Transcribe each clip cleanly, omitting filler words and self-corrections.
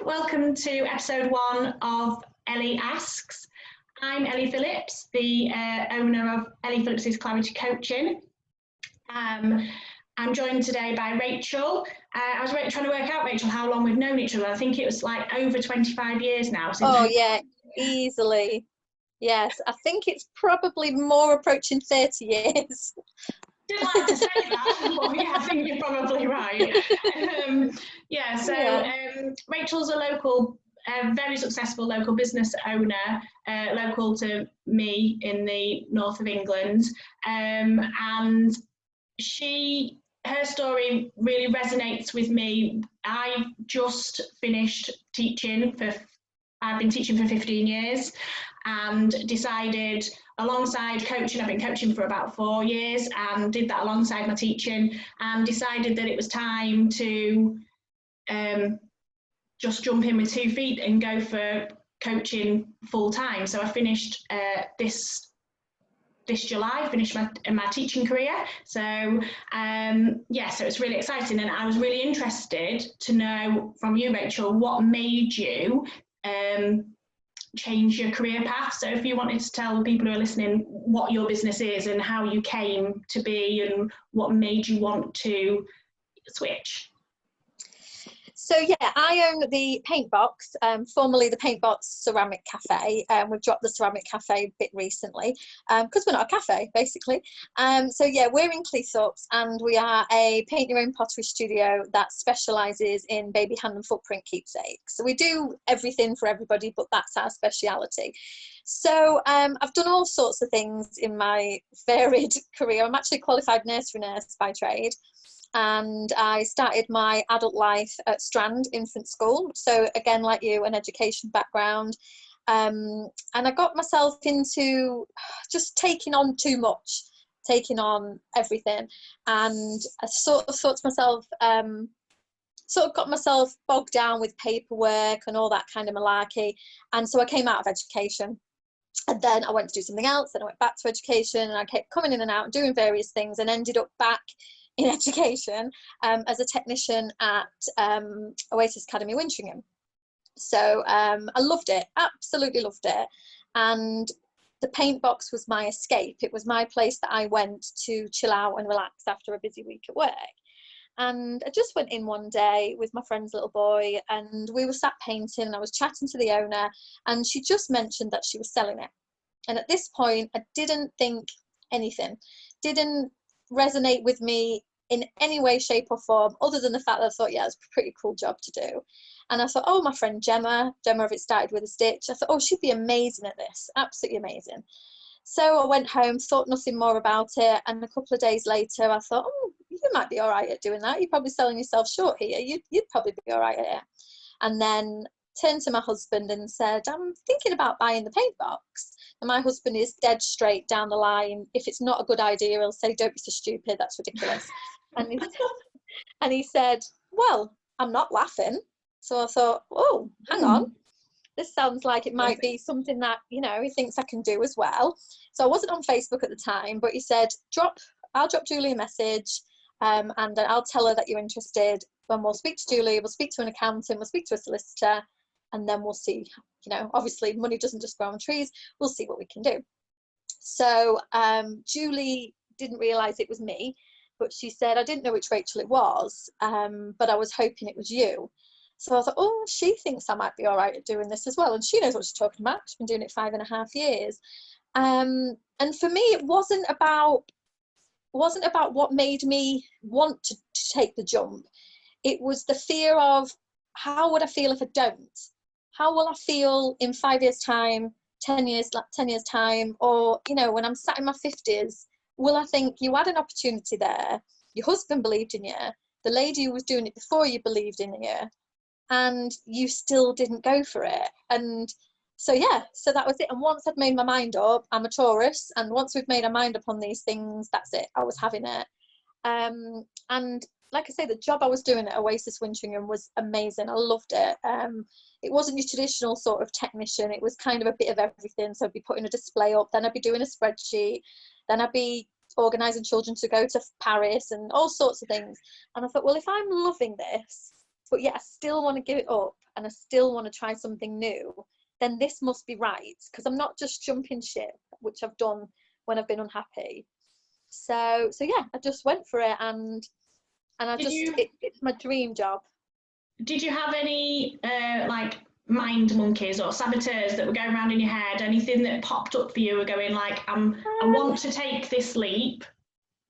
welcome to episode 1 of Ellie Asks. I'm Ellie Phillips, the owner of Ellie Phillips's Clarity Coaching. I'm joined today by Rachel. I was trying to work out, Rachel, how long we've known each other. I think it was like over 25 years now. Yeah, easily. Yes, I think it's probably more approaching 30 years. Didn't like to say that, but yeah, I think you're probably right. Rachel's a local, very successful local business owner, local to me in the north of England, and her story really resonates with me. I just finished teaching I've been teaching for 15 years and decided alongside coaching, I've been coaching for about 4 years and did that alongside my teaching, and decided that it was time to just jump in with 2 feet and go for coaching full time. So I finished this July, finished my teaching career. So so it's really exciting, and I was really interested to know from you, Rachel, what made you change your career path. So if you wanted to tell people who are listening what your business is and how you came to be and what made you want to switch. So yeah, I own the Paint Box, formerly the Paint Box Ceramic Cafe. We've dropped the Ceramic Cafe a bit recently because we're not a cafe, basically. We're in Cleethorpes, and we are a paint your own pottery studio that specialises in baby hand and footprint keepsakes. So we do everything for everybody, but that's our speciality. So I've done all sorts of things in my varied career. I'm actually a qualified nursery nurse by trade. And I started my adult life at Strand Infant School. So again, like you, an education background. And I got myself into just taking on too much, taking on everything. And I sort of thought to myself, got myself bogged down with paperwork and all that kind of malarkey. And so I came out of education. And then I went to do something else, and I went back to education, and I kept coming in and out, doing various things, and ended up back in education as a technician at Oasis Academy, Winchringham. So I loved it, absolutely loved it. And the Paint Box was my escape. It was my place that I went to chill out and relax after a busy week at work. And I just went in one day with my friend's little boy, and we were sat painting, and I was chatting to the owner, and she just mentioned that she was selling it. And at this point, I didn't think anything, didn't resonate with me in any way, shape or form, other than the fact that I thought, yeah, it's a pretty cool job to do. And I thought, oh, my friend Gemma of It Started With a Stitch, I thought, oh, she'd be amazing at this, absolutely amazing. So I went home, thought nothing more about it, and a couple of days later I thought, oh, you might be all right at doing that, you're probably selling yourself short here, you'd probably be all right at it. And then turned to my husband and said, I'm thinking about buying the Paint Box. And my husband is dead straight down the line. If it's not a good idea, he'll say, don't be so stupid, that's ridiculous. And he said, well, I'm not laughing. So I thought, oh, hang on. This sounds like it might be something that, he thinks I can do as well. So I wasn't on Facebook at the time, but he said, I'll drop Julie a message and I'll tell her that you're interested. When we'll speak to Julie, we'll speak to an accountant, we'll speak to a solicitor, and then we'll see, obviously money doesn't just grow on trees. We'll see what we can do. So Julie didn't realise it was me, but she said, I didn't know which Rachel it was, but I was hoping it was you. So I thought, oh, she thinks I might be all right at doing this as well. And she knows what she's talking about. She's been doing it 5.5 years. And for me, it wasn't about what made me want to take the jump. It was the fear of, how would I feel if I don't? How will I feel in 5 years' time, 10 years time, or, when I'm sat in my 50s, will I think you had an opportunity there? Your husband believed in you. The lady who was doing it before you believed in you. And you still didn't go for it. And so that was it. And once I'd made my mind up, I'm a Taurus, and once we've made our mind up on these things, that's it, I was having it. And like I say, the job I was doing at Oasis Winchringham was amazing. I loved it. It wasn't your traditional sort of technician. It was kind of a bit of everything. So I'd be putting a display up, then I'd be doing a spreadsheet, then I'd be organising children to go to Paris and all sorts of things. And I thought, well, if I'm loving this, but yet I still want to give it up and I still want to try something new, then this must be right, because I'm not just jumping ship, which I've done when I've been unhappy. So yeah, I just went for it, and it's my dream job. Did you have any like mind monkeys or saboteurs that were going around in your head? Anything that popped up for you were going like, I want to take this leap,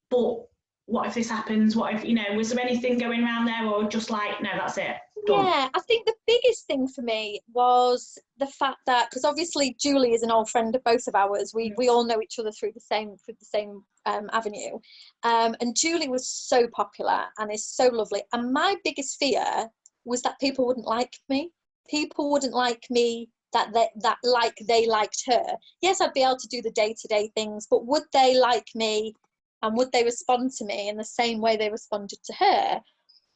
but what if this happens? What if, was there anything going around there, or just like, no, that's it, done? Yeah, I think the biggest thing for me was the fact that, because obviously Julie is an old friend of both of ours. We all know each other through the same avenue, and Julie was so popular and is so lovely. And my biggest fear was that people wouldn't like me. People wouldn't like me that they liked her. Yes, I'd be able to do the day-to-day things, but would they like me, and would they respond to me in the same way they responded to her?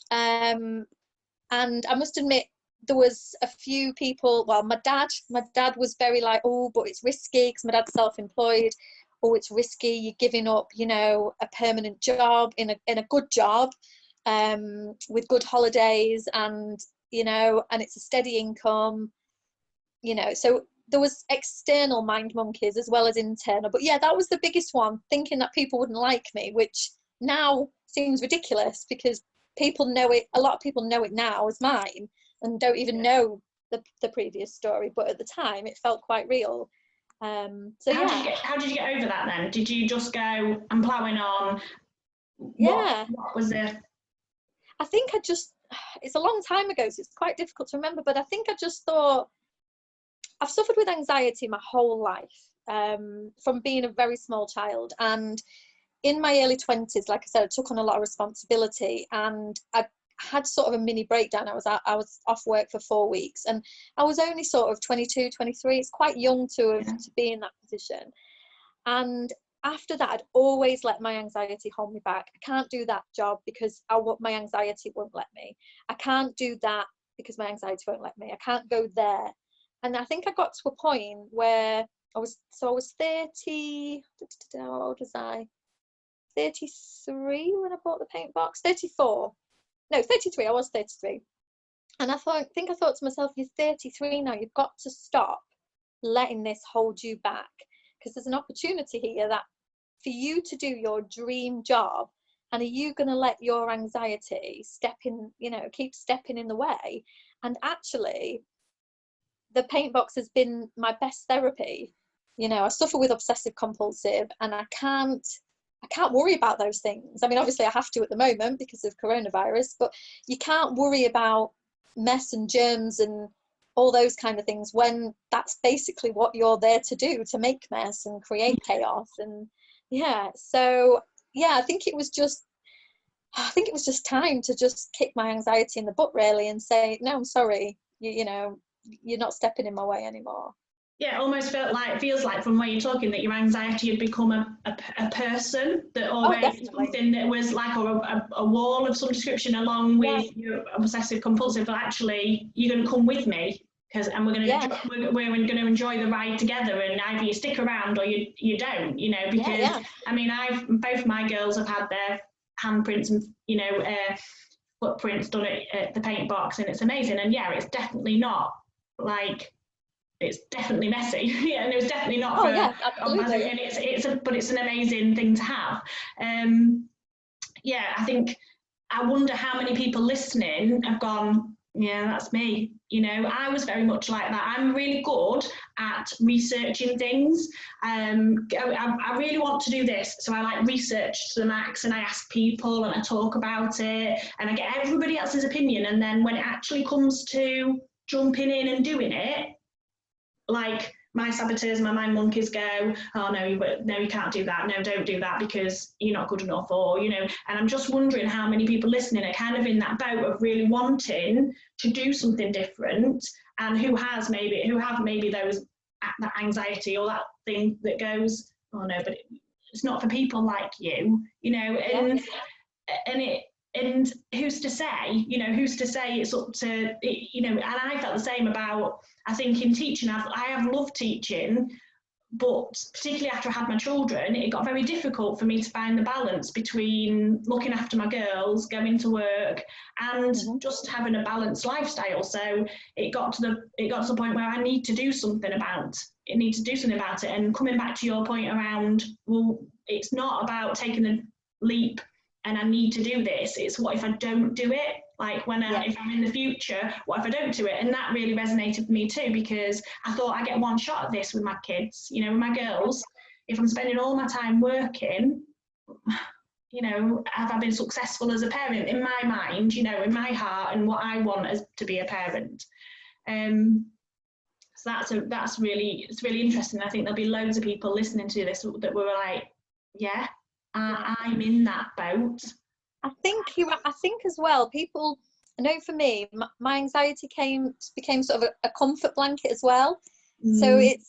And I must admit, there was a few people, well, my dad was very like, oh, but it's risky, because my dad's self-employed. Oh, it's risky, you're giving up, a permanent job in a good job, with good holidays, and, and it's a steady income, so there was external mind monkeys as well as internal. But yeah, that was the biggest one, thinking that people wouldn't like me, which now seems ridiculous, because people know it, a lot of people know it now as mine, and don't even know the previous story, but at the time it felt quite real. How did you get over that then? Did you just go, I'm ploughing on? Yeah. What was it? I think it's a long time ago, so it's quite difficult to remember, but I think I just thought, I've suffered with anxiety my whole life, from being a very small child, and in my early 20s, like I said, I took on a lot of responsibility, and I had sort of a mini breakdown. I was off work for 4 weeks, and I was only sort of 22, 23. It's quite young to be in that position. And after that, I'd always let my anxiety hold me back. I can't do that job because my anxiety won't let me. I can't do that because my anxiety won't let me. I can't go there. And I think I got to a point where I was 30, how old was I? 33 when I bought the paint box. 33. I was 33. And I thought to myself, you're 33 now, you've got to stop letting this hold you back, because there's an opportunity here that for you to do your dream job, and are you going to let your anxiety keep stepping in the way? And actually, the paint box has been my best therapy. I suffer with obsessive compulsive, and I can't worry about those things. I mean, obviously I have to at the moment because of coronavirus, but you can't worry about mess and germs and all those kind of things when that's basically what you're there to do, to make mess and create chaos. And I think it was just time to just kick my anxiety in the butt, really, and say, no, I'm sorry, you're not stepping in my way anymore. Yeah, it almost feels like from where you're talking that your anxiety had become a person, that something that was like a wall of some description along with your obsessive compulsive. But actually, you're going to come with me, and we're going to enjoy the ride together, and either you stick around or you don't, because I mean, both my girls have had their handprints and footprints done at the paint box, and it's amazing. And it's definitely not like, it's definitely messy, and it was definitely not for. Absolutely. And it's an amazing thing to have. I think, I wonder how many people listening have gone, yeah, that's me. I was very much like that. I'm really good at researching things. I really want to do this, so I research to the max, and I ask people and I talk about it, and I get everybody else's opinion. And then when it actually comes to jumping in and doing it, my saboteurs, my mind monkeys go, oh no, you can't do that, no, don't do that because you're not good enough, or and I'm just wondering how many people listening are kind of in that boat of really wanting to do something different, and who have maybe that anxiety or that thing that goes, oh no, but it's not for people like you, and who's to say, it's up to, and I felt the same about, I think in teaching, I have loved teaching, but particularly after I had my children, it got very difficult for me to find the balance between looking after my girls, going to work, and just having a balanced lifestyle. So it got to the point where I need to do something about it. And coming back to your point around, well, it's not about taking a leap and I need to do this. It's what if I don't do it? Like if I'm in the future, what if I don't do it? And that really resonated with me too, because I thought I get one shot at this with my kids, with my girls. If I'm spending all my time working, have I been successful as a parent in my mind, in my heart and what I want as to be a parent? So it's really interesting. I think there'll be loads of people listening to this that were like, yeah, I'm in that boat. I think as well, people, I know for me, my anxiety became sort of a comfort blanket as well. So it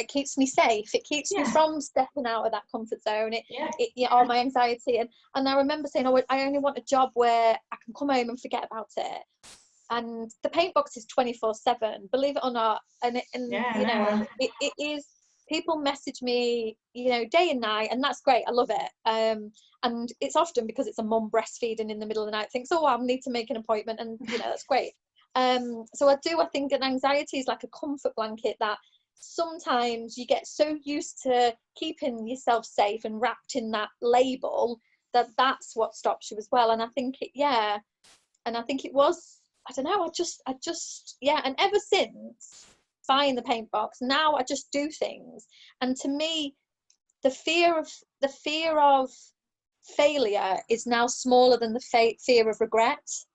keeps me safe. It keeps me from stepping out of that comfort zone. All my anxiety. And I remember saying, I only want a job where I can come home and forget about it. And the paint box is 24/7, believe it or not. And it is. People message me, day and night, and that's great. I love it. And it's often because it's a mum breastfeeding in the middle of the night, thinks, oh, I need to make an appointment, and that's great. So I think an anxiety is like a comfort blanket that sometimes you get so used to keeping yourself safe and wrapped in that label that's what stops you as well. And I think it was, I don't know, I just and ever since buying the paint box, now I just do things. And to me, the fear of failure is now smaller than the fear of regret.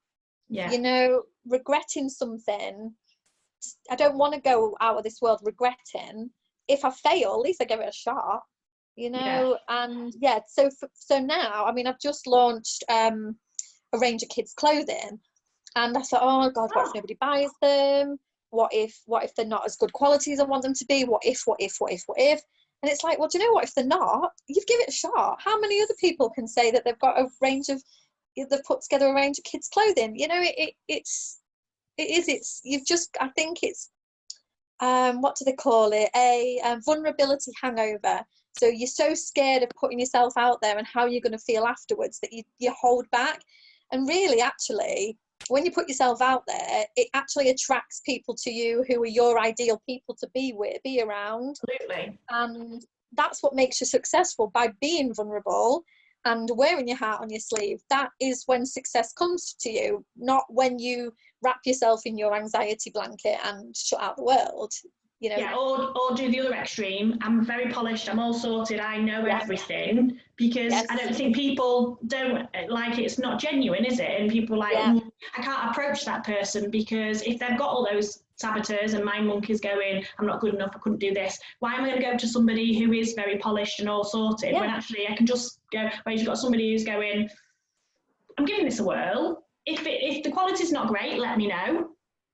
Regretting something, I don't want to go out of this world regretting. If I fail, at least I give it a shot, and so now, I mean, I've just launched a range of kids clothing, and I thought, oh God, what if nobody buys them? What if they're not as good quality as I want them to be? What if? And it's like, well, do you know what? If they're not, you've given it a shot. How many other people can say that they've put together a range of kids' clothing? I think it's, what do they call it? A vulnerability hangover. So you're so scared of putting yourself out there and how you're going to feel afterwards that you hold back. And really, actually, when you put yourself out there, it actually attracts people to you who are your ideal people to be around. Absolutely. And that's what makes you successful, by being vulnerable and wearing your heart on your sleeve. That is when success comes to you, not when you wrap yourself in your anxiety blanket and shut out the world. Or do the other extreme. I'm very polished, I'm all sorted, I know everything, because I don't think people don't like it's not genuine, is it? And people are like, I can't approach that person because if they've got all those saboteurs and mind monkeys going, I'm not good enough, I couldn't do this, why am I going to go to somebody who is very polished and all sorted when actually I can just go, whereas you've got somebody who's going, I'm giving this a whirl, if the quality's not great, let me know.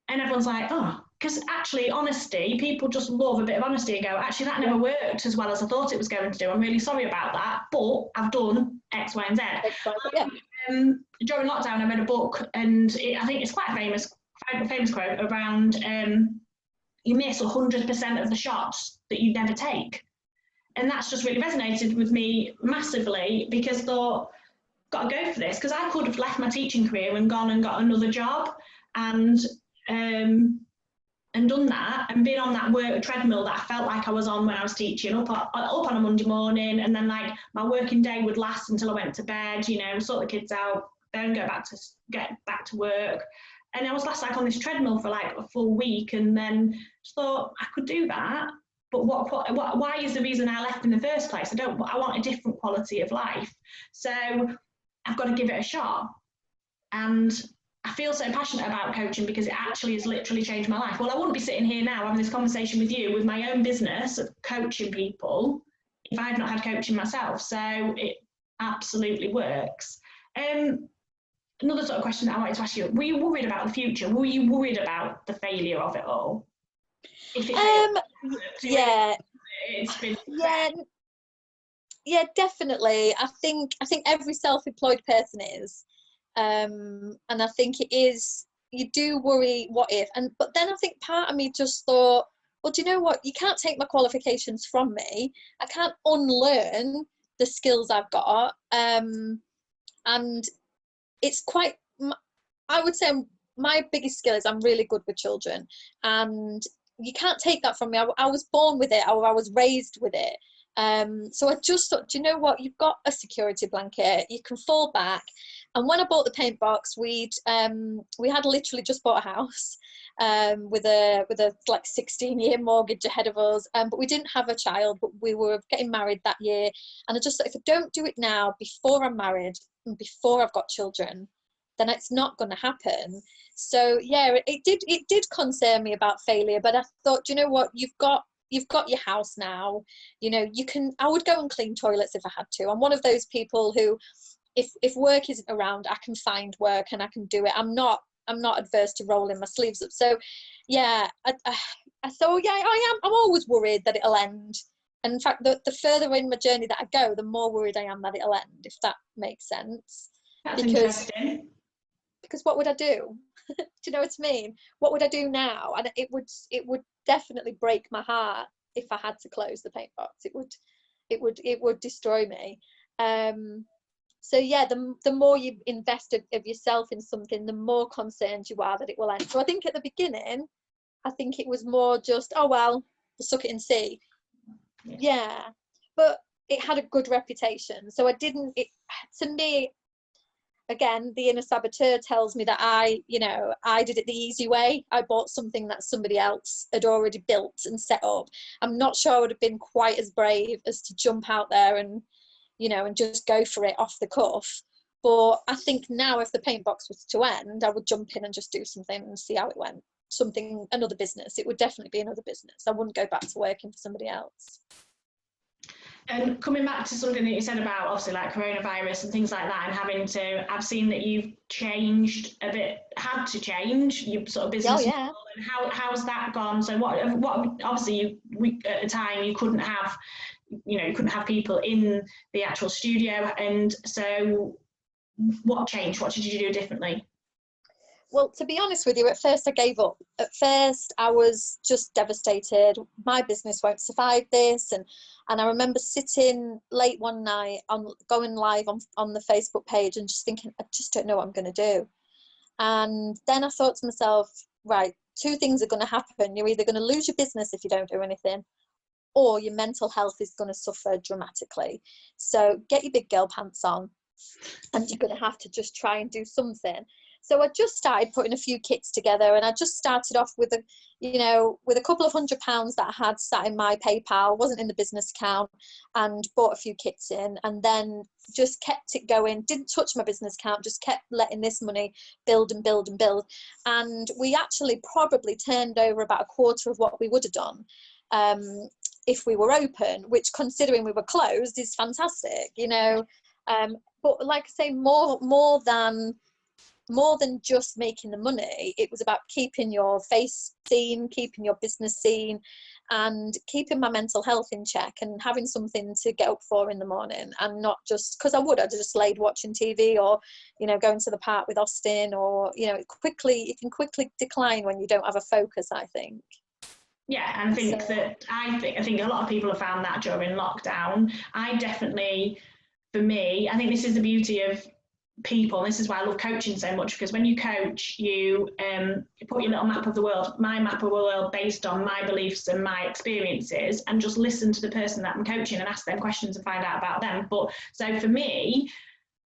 And everyone's like, oh, because actually honesty, people just love a bit of honesty and go, actually that never worked as well as I thought it was going to do, I'm really sorry about that, but I've done X, Y and Z. During lockdown I read a book, and I think it's quite a famous quote around you miss 100% of the shots that you never take. And that's just really resonated with me massively, because I thought, got to go for this, because I could have left my teaching career and gone and got another job and done that and been on that work treadmill that I felt like I was on when I was teaching, up on a Monday morning, and then like my working day would last until I went to bed, sort the kids out, then get back to work. And I was last like on this treadmill for like a full week, and then just thought I could do that, but why is the reason I left in the first place? I want a different quality of life, so I've got to give it a shot. And I feel so passionate about coaching because it actually has literally changed my life. Well, I wouldn't be sitting here now having this conversation with you with my own business of coaching people if I've not had coaching myself. So it absolutely works. Another sort of question that I wanted to ask you, were you worried about the future? Were you worried about the failure of it all? If it definitely. I think every self-employed person is. And I think it is, you do worry, what if, but then I think part of me just thought, well, do you know what? You can't take my qualifications from me. I can't unlearn the skills I've got. And it's quite, I would say my biggest skill is I'm really good with children, and you can't take that from me. I was born with it, or I was raised with it. So I just thought, do you know what? You've got a security blanket. You can fall back. And when I bought the paint box, we had literally just bought a house with a like 16-year mortgage ahead of us. But we didn't have a child, but we were getting married that year. And I just thought, if I don't do it now, before I'm married and before I've got children, then it's not going to happen. So yeah, it did concern me about failure. But I thought, do you know what? You've got your house now. You know, I would go and clean toilets if I had to. I'm one of those people who, if work isn't around, I can find work and I can do it. I'm not adverse to rolling my sleeves up. So yeah, I thought, yeah, I'm always worried that it'll end. And in fact, the further in my journey that I go, the more worried I am that it'll end, if that makes sense. That's interesting. Because what would I do? Do you know what I mean? What would I do now? And it would definitely break my heart if I had to close the paint box. It would destroy me. So yeah, the more you invest of yourself in something, the more concerned you are that it will end. So I think at the beginning, I think it was more just, oh well, we'll suck it and see. Yeah, but it had a good reputation. So to me, again, the inner saboteur tells me that I did it the easy way. I bought something that somebody else had already built and set up. I'm not sure I would have been quite as brave as to jump out there and just go for it off the cuff. But I think now, if the paint box was to end, I would jump in and just do something and see how it went. Another business. It would definitely be another business. I wouldn't go back to working for somebody else. And coming back to something that you said about obviously like coronavirus and things like that, and I've seen that you've changed a bit, had to change your sort of business. Oh, yeah. And how's that gone? So what obviously at the time you couldn't have people in the actual studio, and so what changed? What did you do differently? Well, to be honest with you, at first I gave up. At first I was just devastated. My business won't survive this. And I remember sitting late one night going live on the Facebook page and just thinking, I just don't know what I'm going to do. And then I thought to myself, right, two things are going to happen. You're either going to lose your business if you don't do anything, or your mental health is going to suffer dramatically. So get your big girl pants on, and you're going to have to just try and do something. So I just started putting a few kits together, and I just started off with a couple of £100 that I had sat in my PayPal, wasn't in the business account, and bought a few kits in, and then just kept it going, didn't touch my business account, just kept letting this money build and build and build. And we actually probably turned over about a quarter of what we would have done if we were open, which, considering we were closed, is fantastic, but like I say, more than just making the money, it was about keeping your face seen, keeping your business seen, and keeping my mental health in check, and having something to get up for in the morning, and not just because I'd just laid watching TV, or going to the park with Austin, or it can quickly decline when you don't have a focus, I think. Yeah, and I think a lot of people have found that during lockdown. For me, I think this is the beauty of people, and this is why I love coaching so much, because when you coach, you put your little map of the world, my map of the world, based on my beliefs and my experiences, and just listen to the person that I'm coaching and ask them questions and find out about them. But so for me,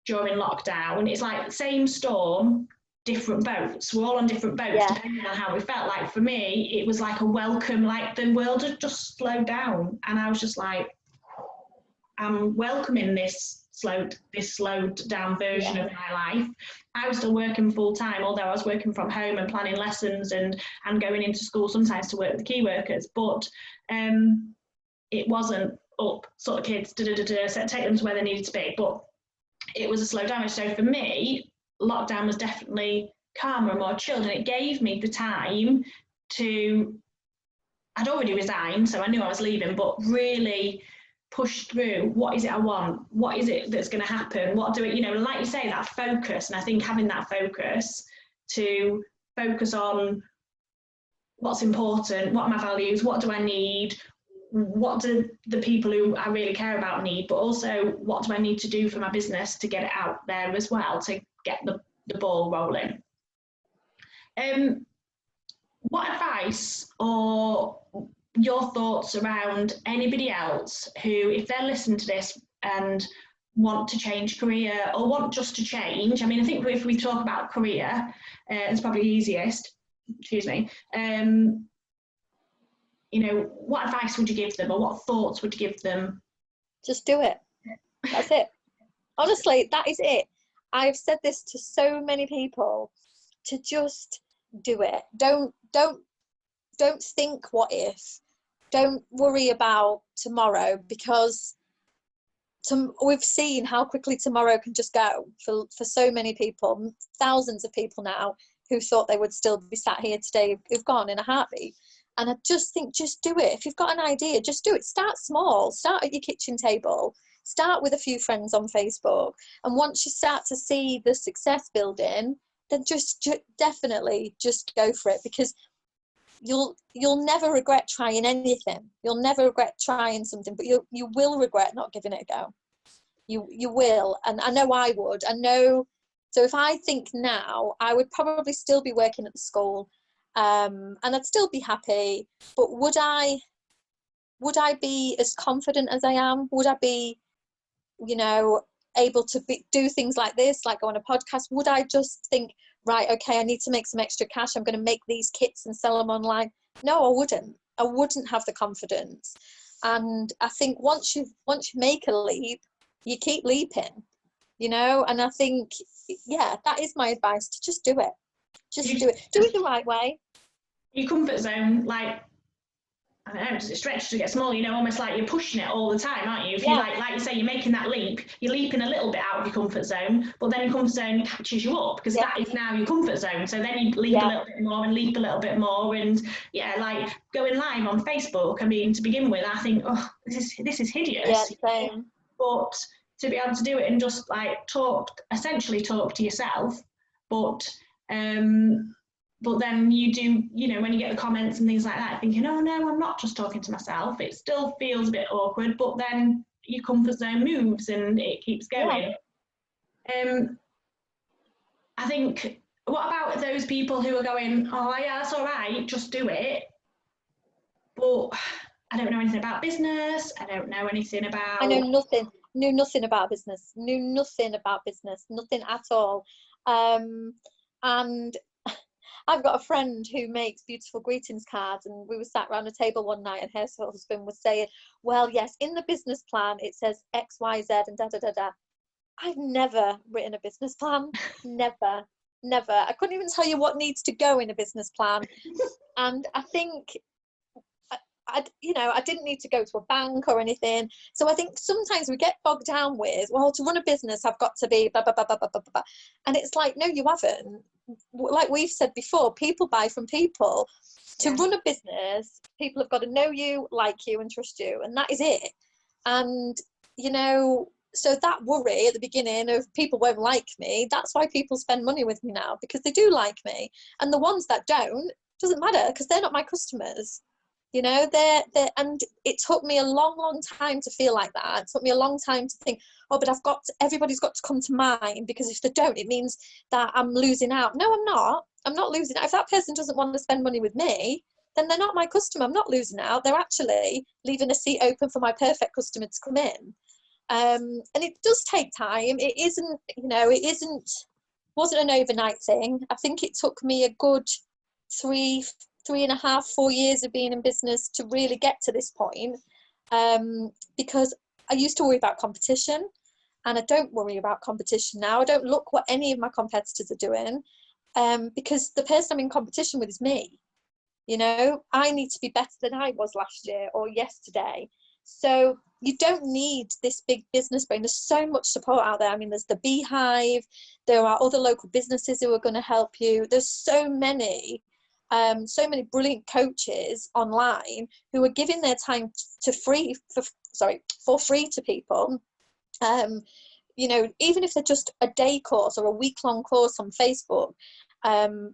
during lockdown, it's like same storm, different boats. We're all on different boats, depending on how we felt. Like for me, it was like a welcome, like the world had just slowed down, and I was just like, I'm welcoming this slowed down version of my life. I was still working full time, although I was working from home and planning lessons and going into school sometimes to work with the key workers, but it wasn't up, sort of kids, so take them to where they needed to be. But it was a slow down. So for me, lockdown was definitely calmer and more chilled, and it gave me the time I'd already resigned, so I knew I was leaving, but really push through, what is it I want, what is it that's going to happen, what do it, like you say, that focus. And I think having that focus to focus on what's important, what are my values, what do I need, what do the people who I really care about need, but also what do I need to do for my business to get it out there as well, to get the ball rolling. What advice or your thoughts around anybody else who, if they're listening to this and want to change career or want just to change, I mean, I think if we talk about career, it's probably easiest, excuse me, you know, what advice would you give them or what thoughts would you give them? Just do it. That's it. Honestly, that is it. I've said this to so many people, to just do it. Don't think what if. Don't worry about tomorrow, because we've seen how quickly tomorrow can just go for so many people, thousands of people now who thought they would still be sat here today who've gone in a heartbeat. And I just think, just do it. If you've got an idea, just do it. Start small. Start at your kitchen table. Start with a few friends on Facebook. And once you start to see the success building, then just definitely just go for it, because you'll never regret trying anything. You'll never regret trying something, but you will regret not giving it a go. You will. And I know I would. I know. So if I think now, I would probably still be working at the school. And I'd still be happy, but would I be as confident as I am? Would I be, you know, able to do things like this, like go on a podcast? Would I just think, right, okay, I need to make some extra cash, I'm going to make these kits and sell them online? No, I wouldn't have the confidence. And I think once you make a leap, you keep leaping, you know. And I think, yeah, that is my advice, to just do it. Just do it the right way. Your comfort zone, like, I don't know, does it stretch to get small? You know, almost like you're pushing it all the time, aren't you? If you like you say, you're making that leap, you're leaping a little bit out of your comfort zone, but then your comfort zone catches you up, because that is now your comfort zone. So then you leap a little bit more and leap a little bit more, and like going live on Facebook. I mean, to begin with, I think, oh, this is hideous. Yeah, same. But to be able to do it and just like essentially talk to yourself, but then you do, you know, when you get the comments and things like that, thinking, oh no, I'm not just talking to myself. It still feels a bit awkward, but then your comfort zone moves and it keeps going. Yeah. I think, what about those people who are going, oh yeah, that's all right, just do it, but I don't know anything about business, I don't know anything about... I know nothing. Knew nothing about business. Nothing at all. And I've got a friend who makes beautiful greetings cards, and we were sat around a table one night and her husband was saying, well, yes, in the business plan it says X, Y, Z and da da da da. I've never written a business plan. Never. I couldn't even tell you what needs to go in a business plan. And I think I didn't need to go to a bank or anything. So I think sometimes we get bogged down with, well, to run a business, I've got to be blah, blah, blah, blah, blah, blah, blah. And it's like, no, you haven't. Like we've said before, people buy from people. To run a business, people have got to know you, like you, and trust you. And that is it. And, you know, so that worry at the beginning of people won't like me, that's why people spend money with me now, because they do like me. And the ones that don't, doesn't matter, because they're not my customers. You know, and it took me a long time to feel like that. It took me a long time to think, oh, but everybody's got to come to mine, because if they don't, it means that I'm losing out. No, I'm not. I'm not losing out. If that person doesn't want to spend money with me, then they're not my customer. I'm not losing out. They're actually leaving a seat open for my perfect customer to come in. And it does take time. It isn't, you know, wasn't an overnight thing. I think it took me a good 3.5, 4 years of being in business to really get to this point, because I used to worry about competition, and I don't worry about competition now. I don't look what any of my competitors are doing, because the person I'm in competition with is me. You know, I need to be better than I was last year or yesterday. So you don't need this big business brain. There's so much support out there. I mean, there's the Beehive, there are other local businesses who are going to help you. There's so many brilliant coaches online who are giving their time for free to people. You know, even if they're just a day course or a week-long course on Facebook,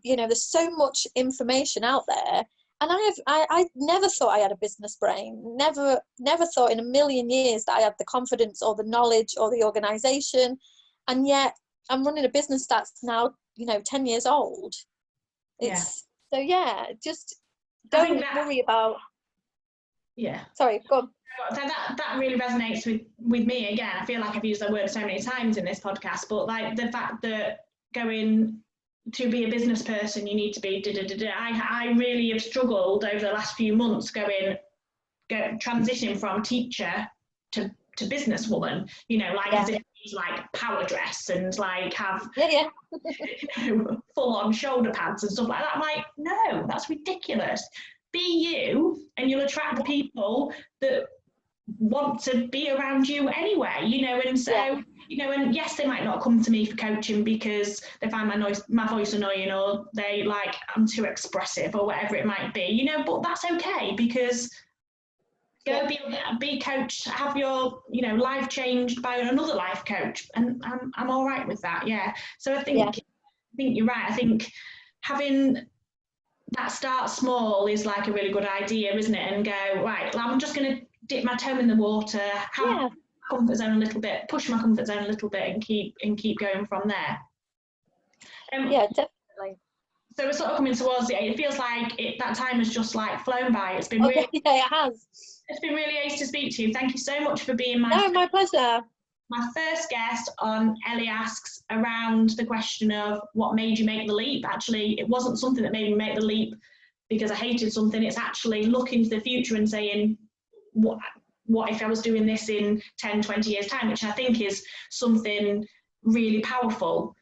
you know, there's so much information out there, And I never thought I had a business brain. Never thought in a million years that I had the confidence or the knowledge or the organisation. And yet I'm running a business that's now, 10 years old. So just don't worry about. Yeah. Sorry, go on. So that really resonates with me again. I feel like I've used that word so many times in this podcast, but like the fact that going to be a business person, you need to be I really have struggled over the last few months transitioning from teacher to businesswoman, as if it's like power dress and like have full on shoulder pads and stuff like that. I'm like, no, that's ridiculous. Be you, and you'll attract the people that want to be around you anyway, and so and yes, they might not come to me for coaching because they find my voice annoying, or they like I'm too expressive, or whatever it might be, but that's okay, because go be coached, have your life changed by another life coach, and I'm all right with that. So I think you're right. I think having that start small is like a really good idea, isn't it? And go, right, I'm just going to dip my toe in the water, have my comfort zone a little bit, push my comfort zone a little bit, and keep going from there. Definitely. So we're sort of coming towards the end. It feels like that time has just like flown by. It's been really, it has. It's been really ace to speak to you. Thank you so much for being my pleasure. My first guest on Ellie Asks, around the question of what made you make the leap. Actually, it wasn't something that made me make the leap because I hated something. It's actually looking to the future and saying, what if I was doing this in 10, 20 years time, which I think is something really powerful.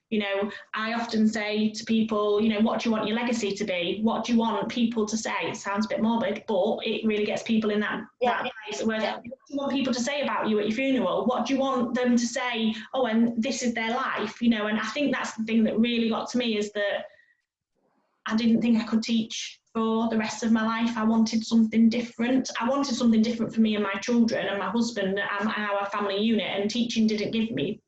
I often say to people, what do you want your legacy to be? What do you want people to say? It sounds a bit morbid, but it really gets people in that place where what do you want people to say about you at your funeral? What do you want them to say? Oh, and this is their life, and I think that's the thing that really got to me, is that I didn't think I could teach for the rest of my life. I wanted something different. I wanted something different for me and my children and my husband and our family unit, and teaching didn't give me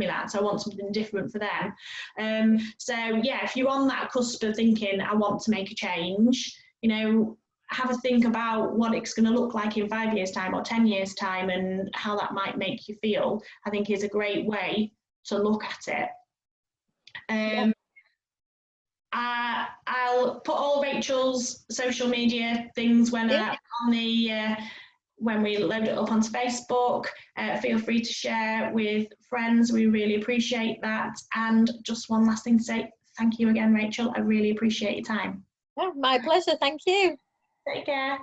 that, so I want something different for them. If you're on that cusp of thinking I want to make a change, have a think about what it's going to look like in 5 years time or 10 years time, and how that might make you feel. I think is a great way to look at it. I'll put all Rachel's social media things when we load it up onto Facebook. Feel free to share with friends. We really appreciate that. And just one last thing to say, thank you again, Rachel. I really appreciate your time. My pleasure. Thank you. Take care.